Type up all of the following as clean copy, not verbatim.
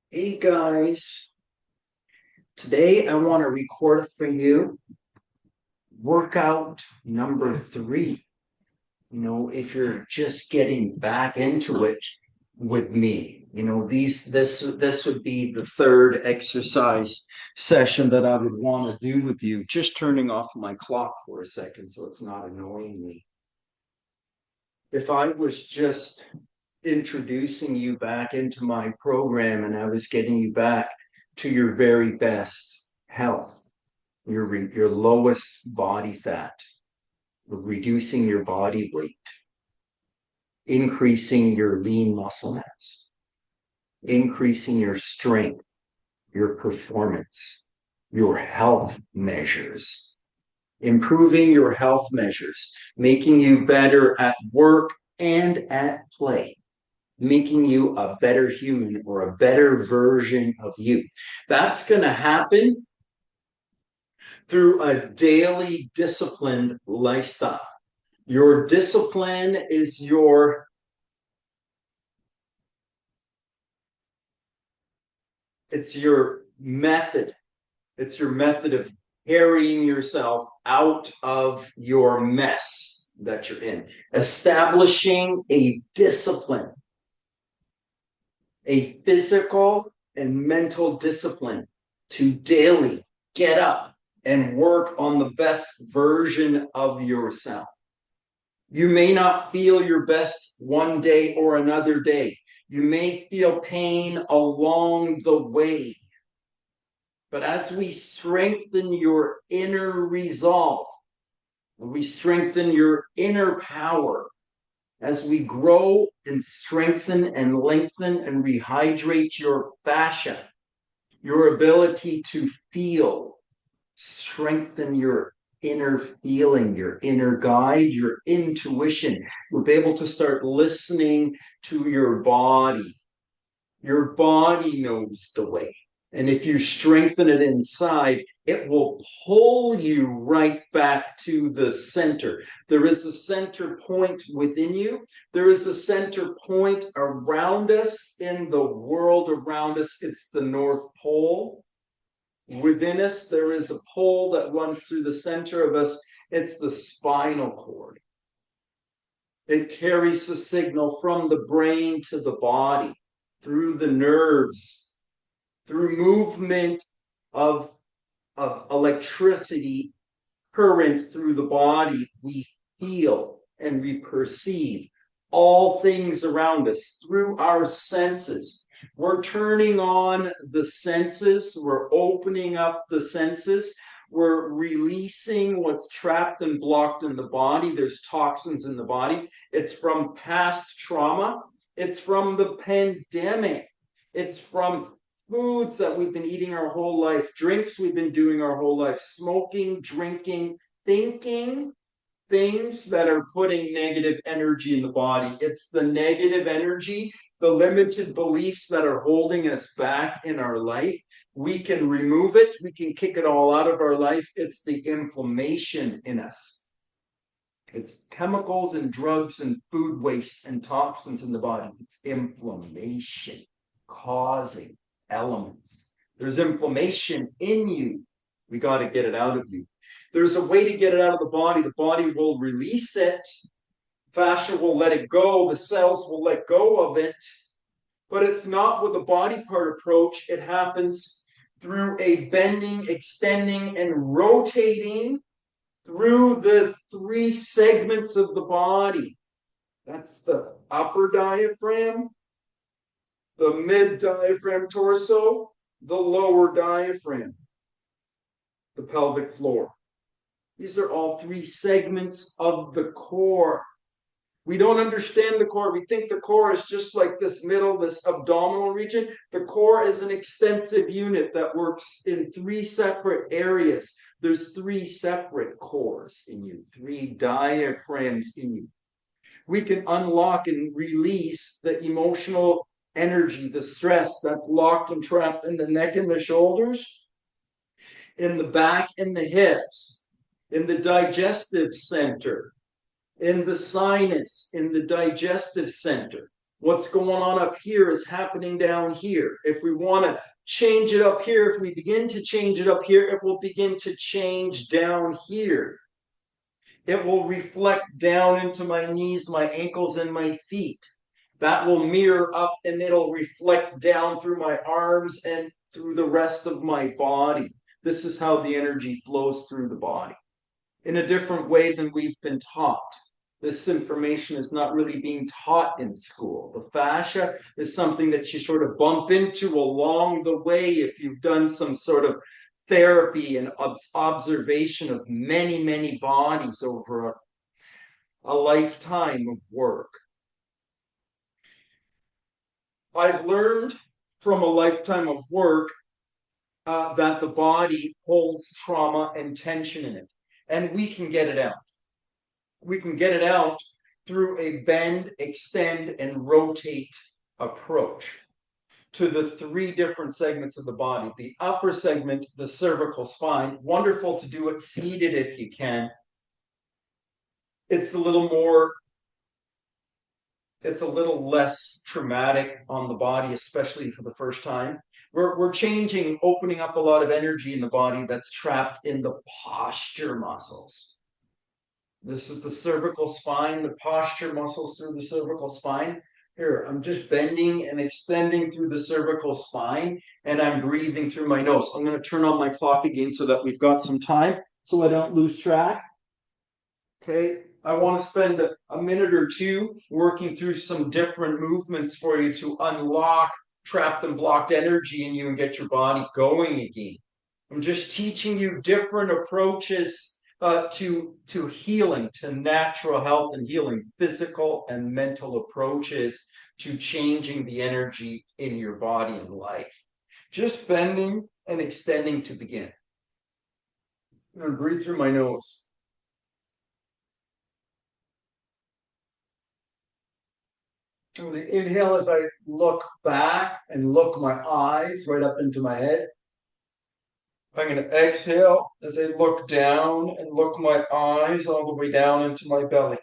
Hey guys, today I want to record for you workout number 3. If you're just getting back into it with me, this would be the third exercise session that I would want to do with you. Just turning off my clock for a second so it's not annoying me. If I was just introducing you back into my program and I was getting you back to your very best health, your lowest body fat, reducing your body weight, increasing your lean muscle mass, increasing your strength, your performance, your health measures, improving your health measures, making you better at work and at play, making you a better human or a better version of you. That's going to happen through a daily disciplined lifestyle. Your discipline is your method. It's your method of carrying yourself out of your mess that you're in. Establishing a discipline, a physical and mental discipline to daily get up and work on the best version of yourself. You may not feel your best one day or another day. You may feel pain along the way. But as we strengthen your inner resolve, we strengthen your inner power, as we grow and strengthen and lengthen and rehydrate your fascia, your ability to feel, strengthen your inner feeling, your inner guide, your intuition. You'll be able to start listening to your body. Your body knows the way. And if you strengthen it inside, it will pull you right back to the center. There is a center point within you. There is a center point around us in the world around us. It's the North Pole. Within us, there is a pole that runs through the center of us. It's the spinal cord. It carries the signal from the brain to the body, through the nerves, through movement of, of electricity, current through the body. We feel and we perceive all things around us through our senses. We're turning on the senses, we're opening up the senses, we're releasing what's trapped and blocked in the body. There's toxins in the body. It's from past trauma, it's from the pandemic, it's from foods that we've been eating our whole life, drinks we've been doing our whole life, smoking, drinking, thinking things that are putting negative energy in the body. It's the negative energy, the limited beliefs that are holding us back in our life. We can remove it. We can kick it all out of our life. It's the inflammation in us. It's chemicals and drugs and food waste and toxins in the body. It's inflammation causing elements. There's inflammation in you. We got to get it out of you. There's a way to get it out of the body. The body will release it. Fascia will let it go. The cells will let go of it. But it's not with a body part approach. It happens through a bending, extending, and rotating through the 3 segments of the body. That's the upper diaphragm, the mid diaphragm torso, the lower diaphragm, the pelvic floor. These are all 3 segments of the core. We don't understand the core. We think the core is just like this middle, this abdominal region. The core is an extensive unit that works in 3 separate areas. There's 3 separate cores in you, 3 diaphragms in you. We can unlock and release the emotional energy, the stress that's locked and trapped in the neck and the shoulders, in the back and the hips, in the digestive center, in the sinus, in the digestive center. What's going on up here is happening down here. If we want to change it up here, if we begin to change it up here, it will begin to change down here. It will reflect down into my knees, my ankles, and my feet. That will mirror up and it'll reflect down through my arms and through the rest of my body. This is how the energy flows through the body in a different way than we've been taught. This information is not really being taught in school. The fascia is something that you sort of bump into along the way if you've done some sort of therapy and observation of many, many bodies over a lifetime of work. I've learned from a lifetime of work that the body holds trauma and tension in it, and we can get it out. We can get it out through a bend, extend, and rotate approach to the three different segments of the body. The upper segment, the cervical spine, wonderful to do it seated if you can. It's a little more, it's a little less traumatic on the body, especially for the first time. We're changing, opening up a lot of energy in the body that's trapped in the posture muscles. This is the cervical spine, the posture muscles through the cervical spine. Here, I'm just bending and extending through the cervical spine, and I'm breathing through my nose. I'm going to turn on my clock again so that we've got some time so I don't lose track. Okay, I want to spend a minute or two working through some different movements for you to unlock trapped and blocked energy in you and get your body going again. I'm just teaching you different approaches to healing, to natural health and healing, physical and mental approaches to changing the energy in your body and life. Just bending and extending to begin. I'm going to breathe through my nose. I'm going to inhale as I look back and look my eyes right up into my head. I'm going to exhale as I look down and look my eyes all the way down into my belly.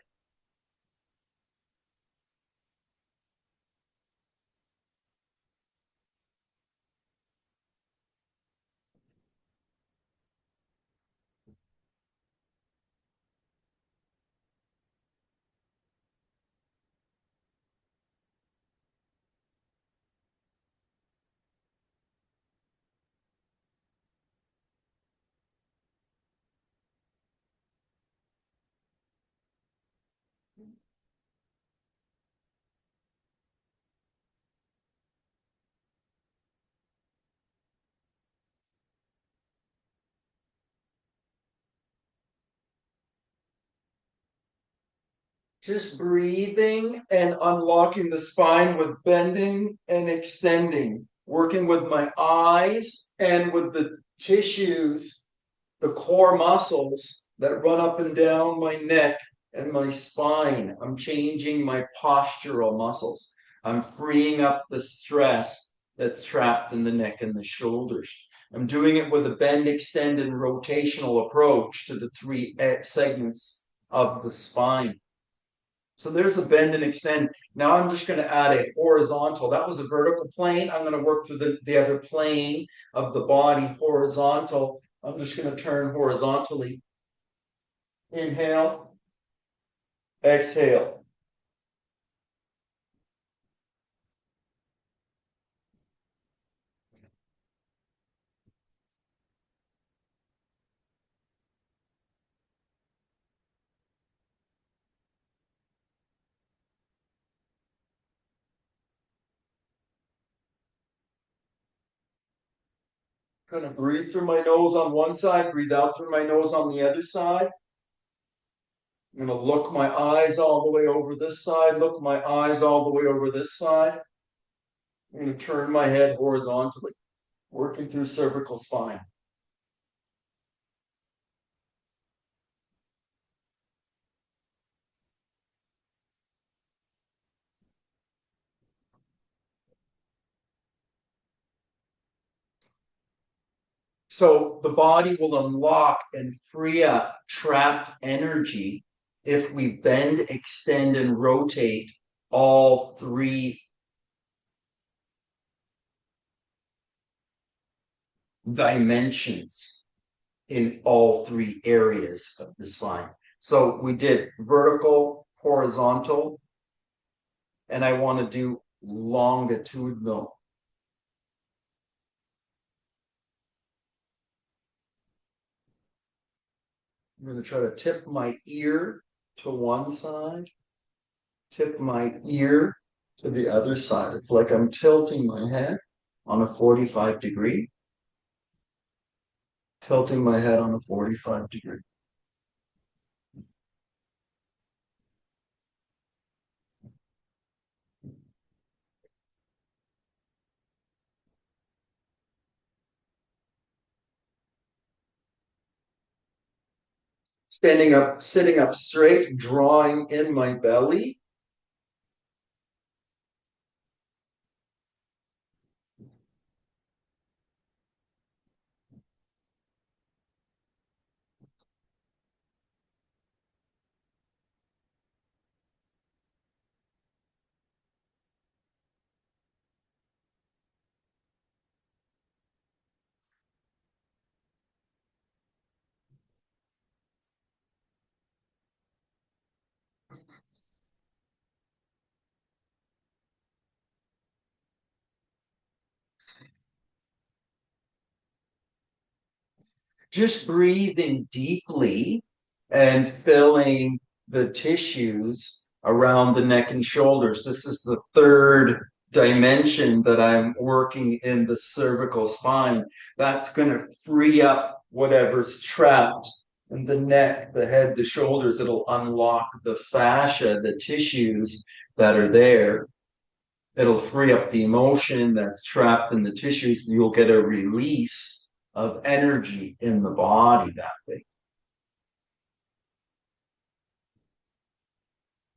Just breathing and unlocking the spine with bending and extending, working with my eyes and with the tissues, the core muscles that run up and down my neck and my spine. I'm changing my postural muscles. I'm freeing up the stress that's trapped in the neck and the shoulders. I'm doing it with a bend, extend, and rotational approach to the three segments of the spine. So there's a bend and extend. Now I'm just going to add a horizontal. That was a vertical plane. I'm going to work through the other plane of the body, horizontal. I'm just going to turn horizontally. Inhale, exhale. Going to breathe through my nose on one side, breathe out through my nose on the other side. I'm going to look my eyes all the way over this side, look my eyes all the way over this side. I'm going to turn my head horizontally, working through cervical spine. So the body will unlock and free up trapped energy if we bend, extend, and rotate all three dimensions in all three areas of the spine. So we did vertical, horizontal, and I want to do longitudinal. I'm going to try to tip my ear to one side, tip my ear to the other side. It's like I'm tilting my head on a 45 degree, tilting my head on a 45 degree. Standing up, sitting up straight, drawing in my belly. Just breathing deeply and filling the tissues around the neck and shoulders. This is the third dimension that I'm working in the cervical spine. That's going to free up whatever's trapped in the neck, the head, the shoulders. It'll unlock the fascia, the tissues that are there. It'll free up the emotion that's trapped in the tissues. You'll get a release of energy in the body that way.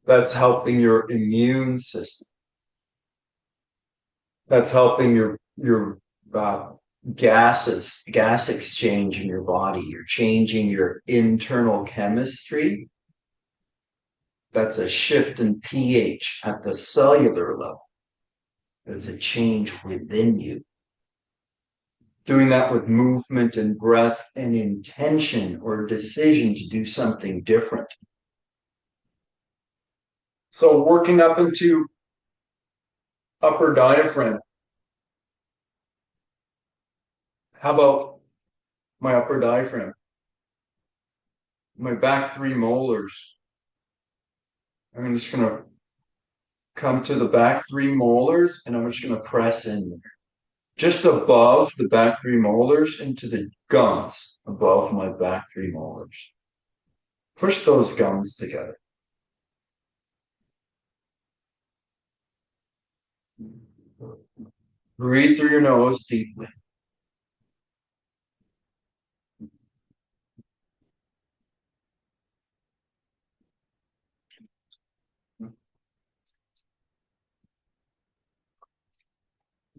That's helping your immune system. That's helping your gas exchange in your body. You're changing your internal chemistry. That's a shift in pH at the cellular level. It's a change within you. Doing that with movement and breath and intention or decision to do something different. So working up into upper diaphragm. How about my upper diaphragm? My back three molars. I'm just going to come to the back three molars and I'm just going to press in just above the back three molars into the gums above my back three molars. Push those gums together. Breathe through your nose deeply.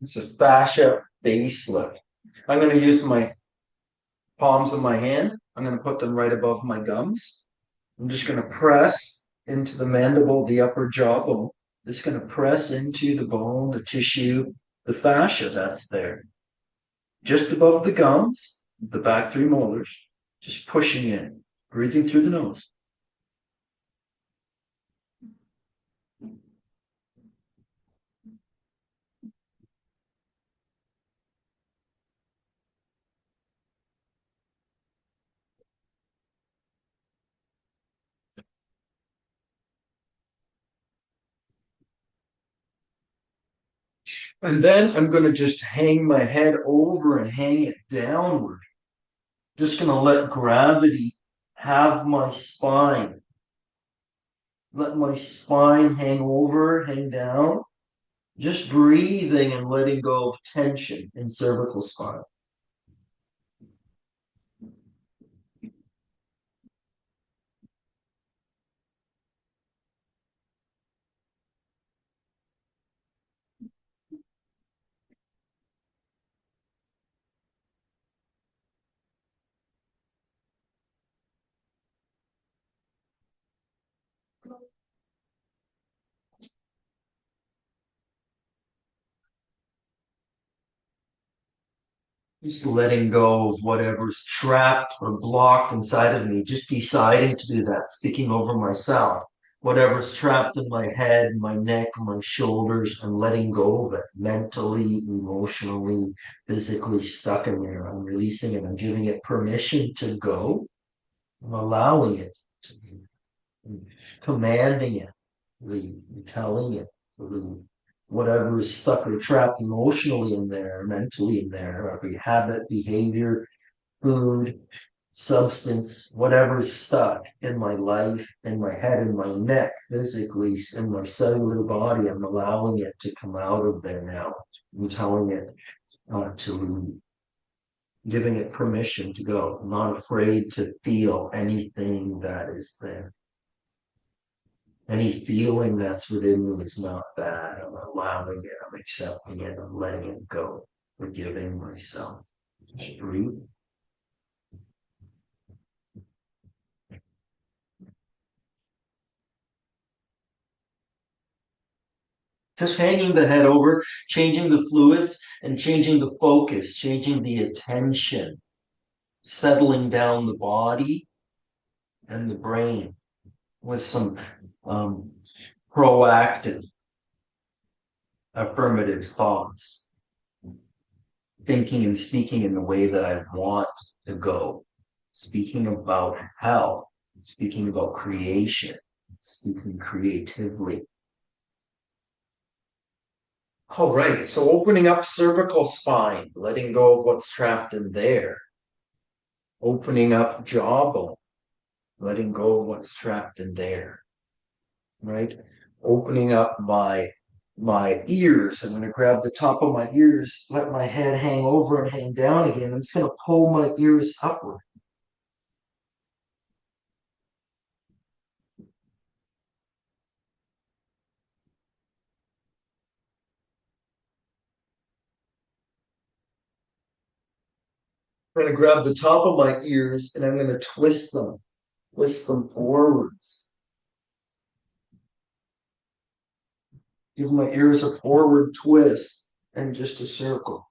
It's a fascia base lift. I'm going to use my palms of my hand. I'm going to put them right above my gums. I'm just going to press into the mandible, the upper jawbone. Just going to press into the bone, the tissue, the fascia that's there. Just above the gums, the back three molars, just pushing in, breathing through the nose. And then I'm going to just hang my head over and hang it downward. Just going to let gravity have my spine. Let my spine hang over, hang down. Just breathing and letting go of tension in cervical spine. Just letting go of whatever's trapped or blocked inside of me, just deciding to do that, speaking over myself. Whatever's trapped in my head, my neck, my shoulders, I'm letting go of it mentally, emotionally, physically stuck in there. I'm releasing it. I'm giving it permission to go. I'm allowing it to be, I'm commanding it, leave, I'm telling it to leave. Whatever is stuck or trapped emotionally in there, mentally in there, every habit, behavior, food, substance, whatever is stuck in my life, in my head, in my neck, physically, in my cellular body, I'm allowing it to come out of there now. I'm telling it to leave, giving it permission to go. I'm not afraid to feel anything that is there. Any feeling that's within me is not bad. I'm allowing it, I'm accepting it, I'm letting it go, forgiving myself. Just breathe. Just hanging the head over, changing the fluids and changing the focus, changing the attention, settling down the body and the brain with some um, proactive, affirmative thoughts, thinking and speaking in the way that I want to go, speaking about health, speaking about creation, speaking creatively. All right, so opening up cervical spine, letting go of what's trapped in there, opening up jawbone, letting go of what's trapped in there, right? Opening up my ears. I'm going to grab the top of my ears, let my head hang over and hang down again. I'm just going to pull my ears upward. I'm going to grab the top of my ears and I'm going to twist them forwards. Give my ears a forward twist and just a circle.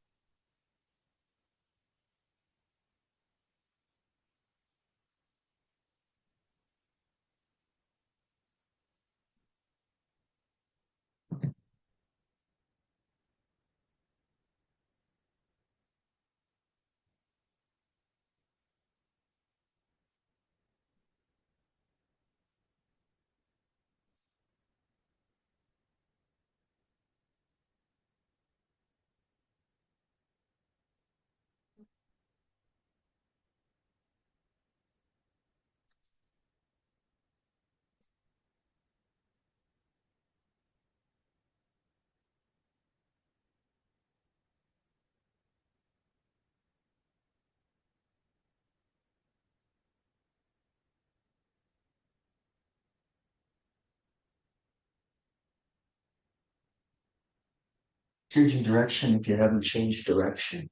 Changing direction if you haven't changed direction.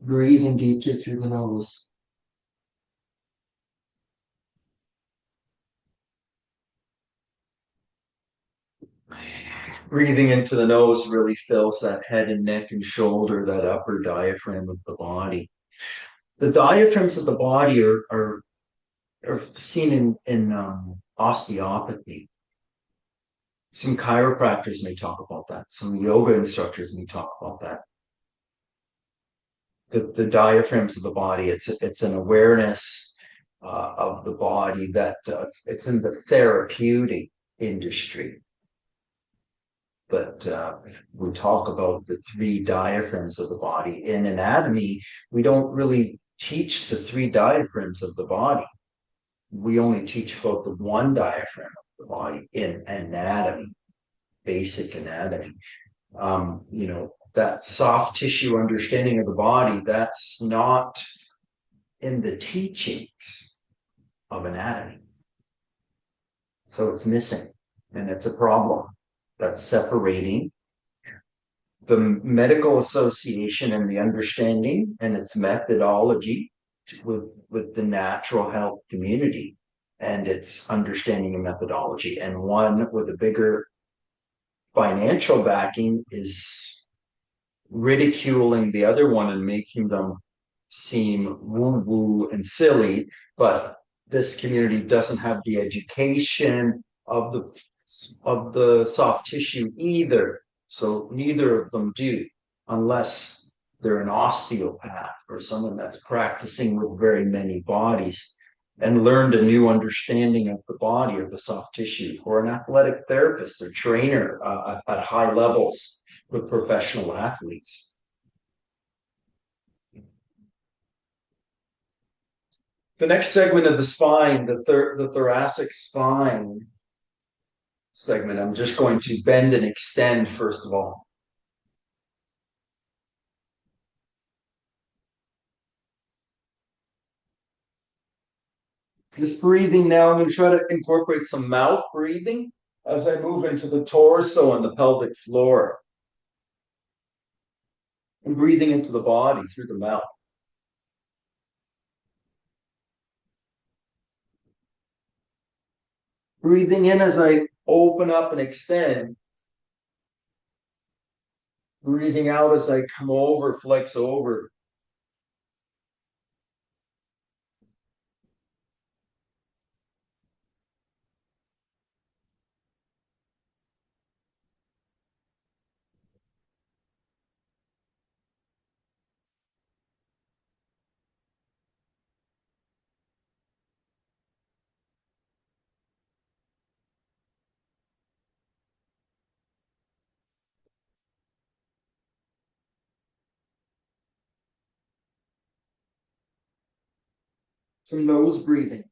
Breathing deeply through the nose. Breathing into the nose really fills that head and neck and shoulder, that upper diaphragm of the body. The diaphragms of the body are seen in osteopathy. Some chiropractors may talk about that. Some yoga instructors may talk about that. The diaphragms of the body, it's an awareness of the body that it's in the therapeutic industry. But we talk about the three diaphragms of the body. In anatomy, we don't really teach the three diaphragms of the body. We only teach about the one diaphragm of the body in anatomy, basic anatomy. That soft tissue understanding of the body, that's not in the teachings of anatomy. So it's missing, and it's a problem that's separating the medical association and the understanding and its methodology with the natural health community and its understanding and methodology. And one with a bigger financial backing is ridiculing the other one and making them seem woo woo and silly, but this community doesn't have the education of the soft tissue either. So neither of them do, unless they're an osteopath or someone that's practicing with very many bodies and learned a new understanding of the body or the soft tissue, or an athletic therapist or trainer at high levels with professional athletes. The next segment of the spine, the thoracic spine segment, I'm just going to bend and extend first of all. This breathing now, I'm going to try to incorporate some mouth breathing as I move into the torso and the pelvic floor. And breathing into the body through the mouth. Breathing in as I open up and extend. Breathing out as I come over, flex over. Some nose breathing.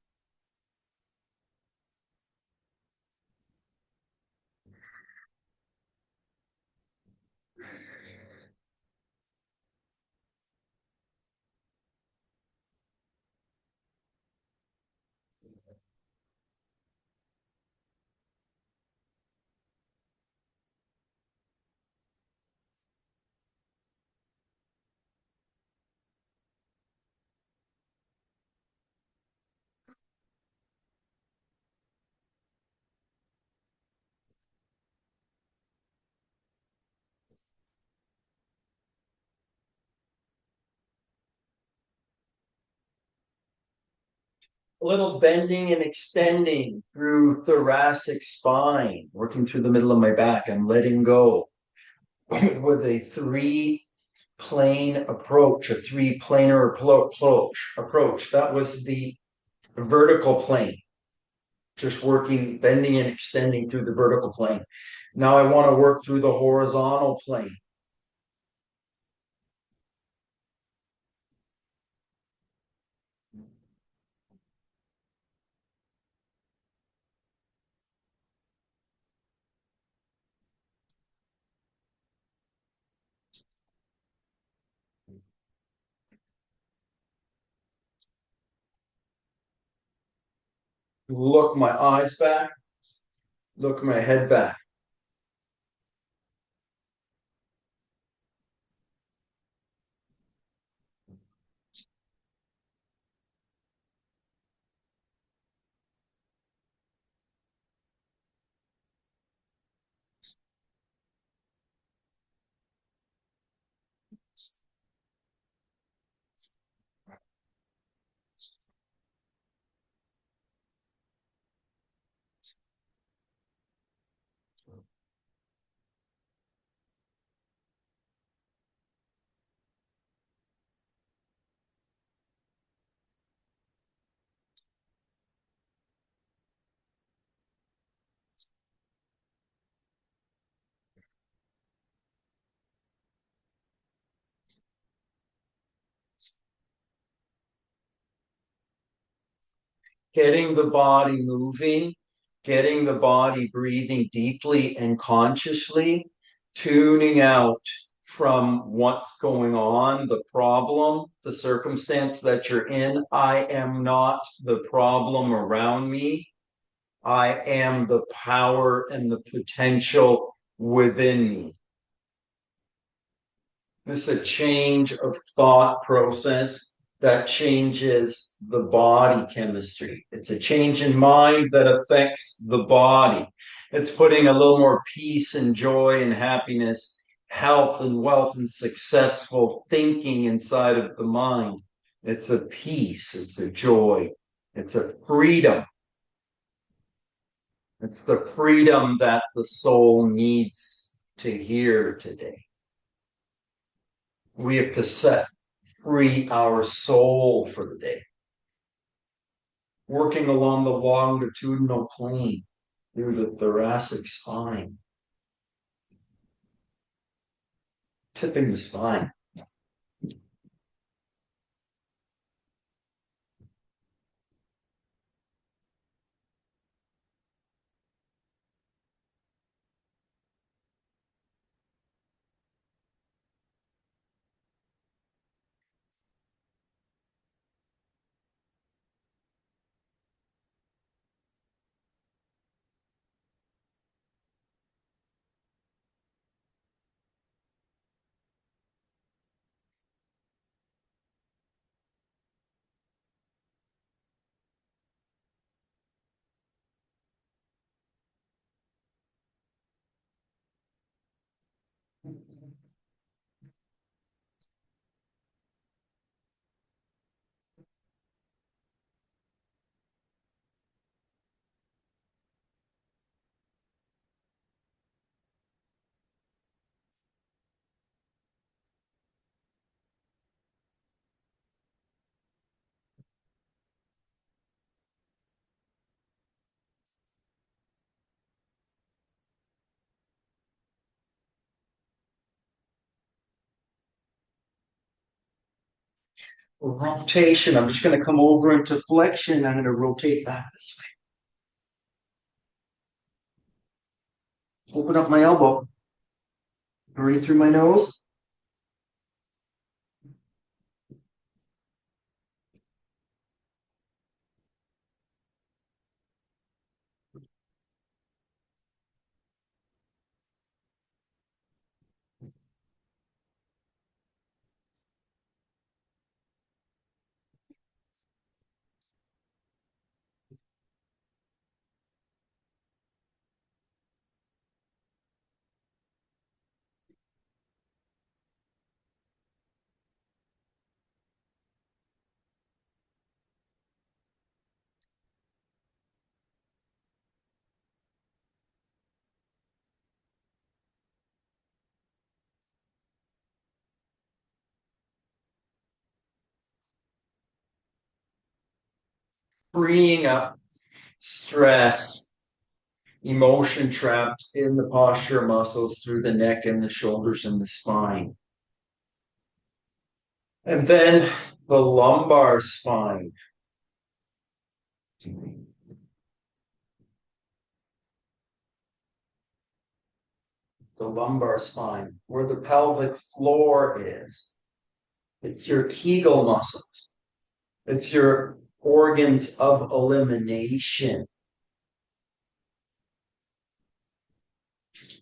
A little bending and extending through thoracic spine, working through the middle of my back. I'm letting go with a three plane approach, a three planar approach. That was the vertical plane, just working, bending and extending through the vertical plane. Now I want to work through the horizontal plane. Look my eyes back, look my head back. Getting the body moving, getting the body breathing deeply and consciously, tuning out from what's going on, the problem, the circumstance that you're in. I am not the problem around me. I am the power and the potential within me. This is a change of thought process that changes the body chemistry. It's a change in mind that affects the body. It's putting a little more peace and joy and happiness health and wealth and successful thinking inside of the mind. It's a peace, it's a joy, it's a freedom. It's the freedom that the soul needs to hear today. We have to set free our soul for the day, working along the longitudinal plane through the thoracic spine, tipping the spine. Rotation. I'm just going to come over into flexion. I'm going to rotate back this way. Open up my elbow. Breathe through my nose. Freeing up stress, emotion trapped in the posture muscles through the neck and the shoulders and the spine. And then the lumbar spine. The lumbar spine, where the pelvic floor is. It's your Kegel muscles. It's your organs of elimination.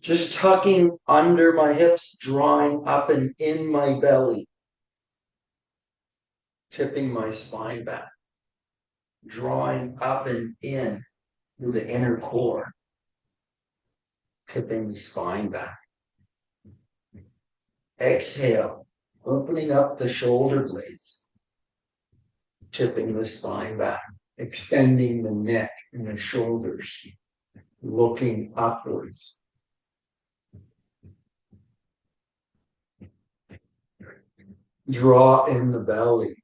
Just tucking under my hips, drawing up and in my belly, tipping my spine back, drawing up and in through the inner core, tipping the spine back. Exhale, opening up the shoulder blades, tipping the spine back, extending the neck and the shoulders, looking upwards. Draw in the belly.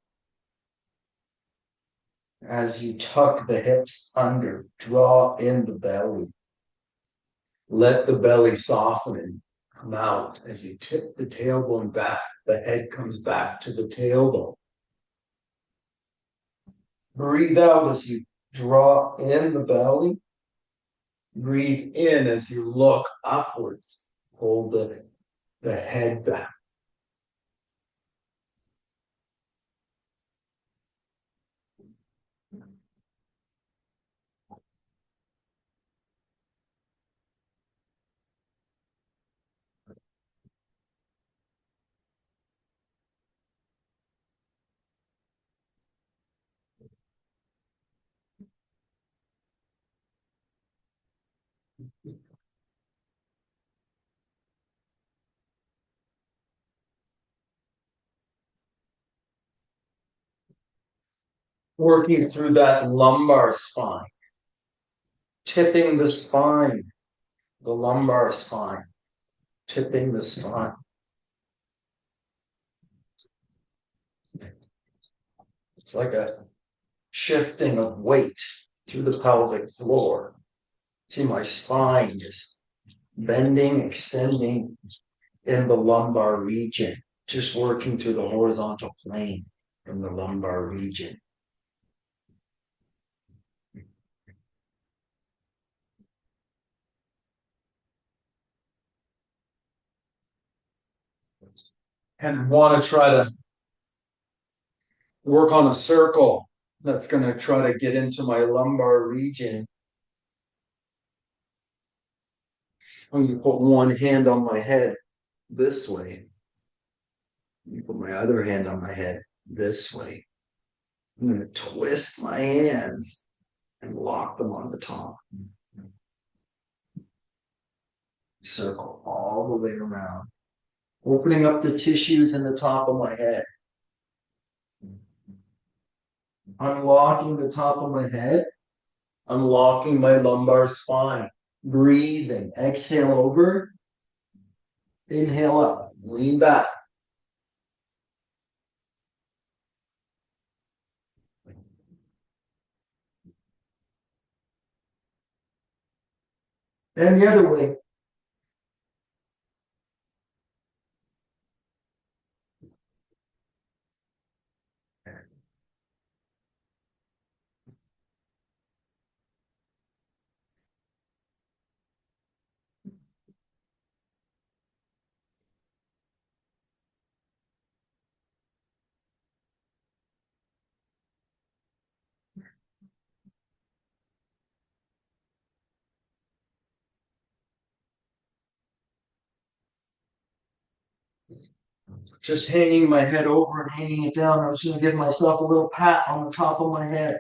As you tuck the hips under, draw in the belly. Let the belly soften and come out as you tip the tailbone back. The head comes back to the tailbone. Breathe out as you draw in the belly. Breathe in as you look upwards. Hold the head back. working through that lumbar spine, tipping the spine, the lumbar spine, tipping the spine. It's like a shifting of weight through the pelvic floor. See my spine just bending, extending in the lumbar region, just working through the horizontal plane from the lumbar region. And want to try to work on a circle that's going to try to get into my lumbar region. I'm going to put one hand on my head this way. Put my other hand on my head this way. I'm going to twist my hands and lock them on the top. Circle all the way around, opening up the tissues in the top of my head. Unlocking the top of my head, unlocking my lumbar spine. Breathing, exhale over, inhale up, lean back. And the other way. Just hanging my head over and hanging it down. I was going to give myself a little pat on the top of my head.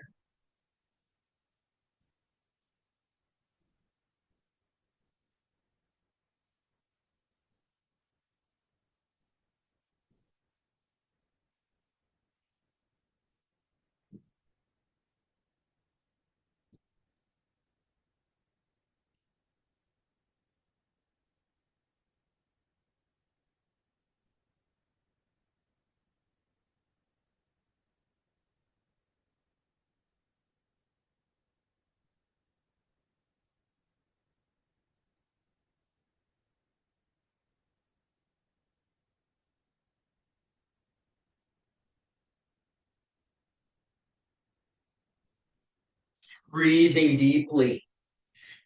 Breathing deeply,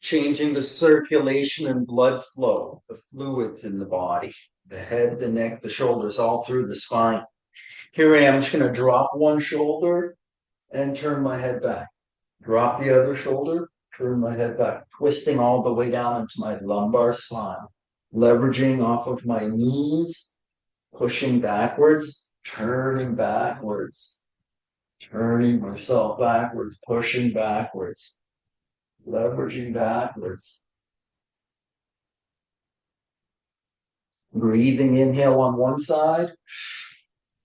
changing the circulation and blood flow, the fluids in the body, the head, the neck, the shoulders, all through the spine. Here I am, I'm just going to drop one shoulder and turn my head back. Drop the other shoulder, turn my head back, twisting all the way down into my lumbar spine, leveraging off of my knees, pushing backwards, turning myself backwards, pushing backwards, leveraging backwards. Breathing inhale on one side,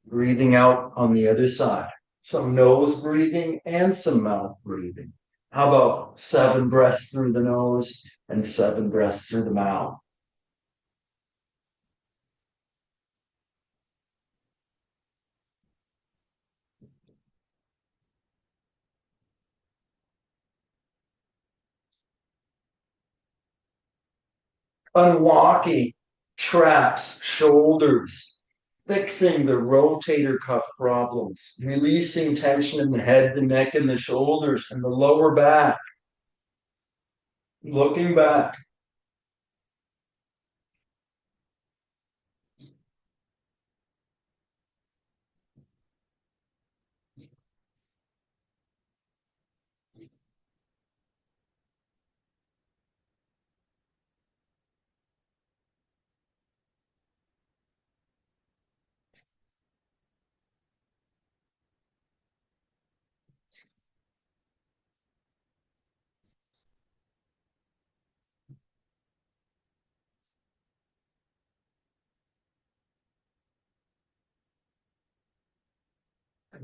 breathing out on the other side. Some nose breathing and some mouth breathing. How about 7 breaths through the nose and 7 breaths through the mouth? Unlocking traps, shoulders, fixing the rotator cuff problems, releasing tension in the head, the neck, and the shoulders, and the lower back. Looking back.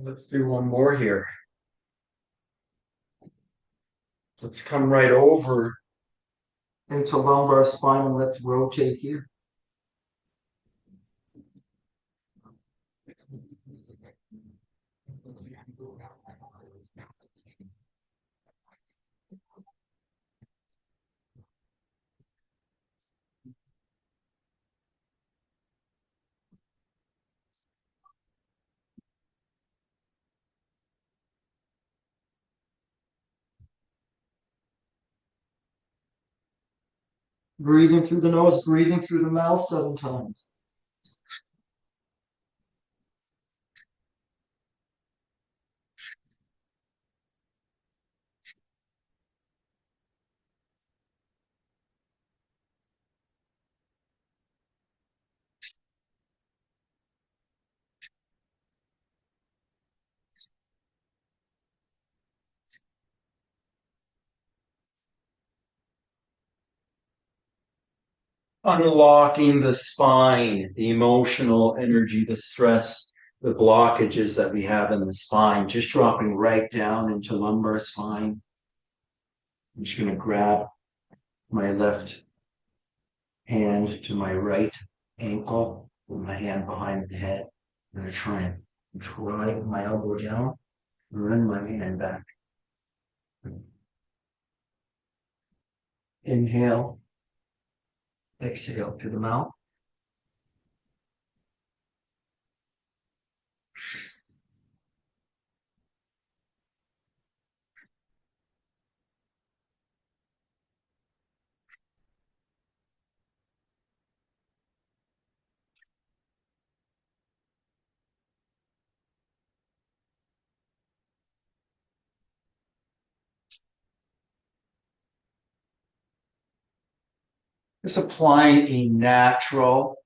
Let's do one more here. Let's come right over into lumbar spine and let's rotate here. Breathing through the nose, breathing through the mouth 7 times. Unlocking the spine, the emotional energy, the stress, the blockages that we have in the spine, just dropping right down into lumbar spine. I'm just going to grab my left hand to my right ankle, with my hand behind the head. I'm going to try and drive my elbow down, run my hand back. Inhale, exhale through the mouth. Just applying a natural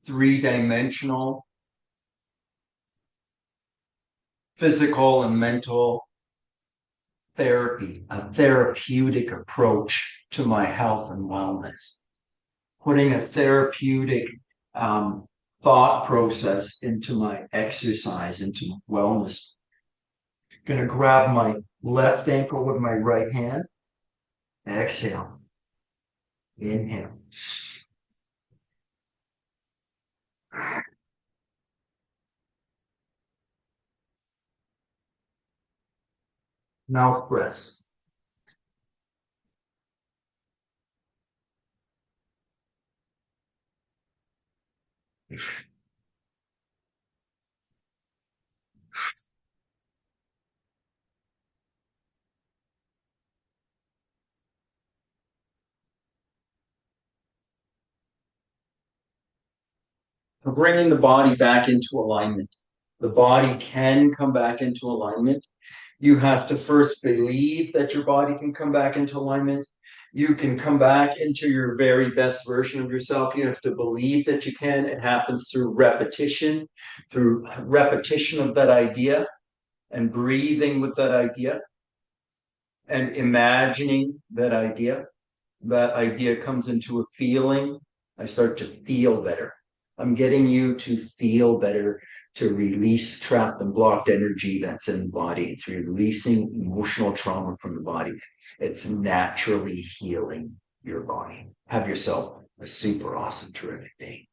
3-dimensional physical and mental therapy, a therapeutic approach to my health and wellness, putting a therapeutic thought process into my exercise, into my wellness. I'm going to grab my left ankle with my right hand. Exhale. Inhale. Mouth breaths. Bringing the body back into alignment. The body can come back into alignment. You have to first believe that your body can come back into alignment. You can come back into your very best version of yourself. You have to believe that you can. It happens through repetition of that idea and breathing with that idea and imagining that idea. That idea comes into a feeling. I start to feel better. I'm getting you to feel better, to release trapped and blocked energy that's in the body. It's releasing emotional trauma from the body. It's naturally healing your body. Have yourself a super awesome, terrific day.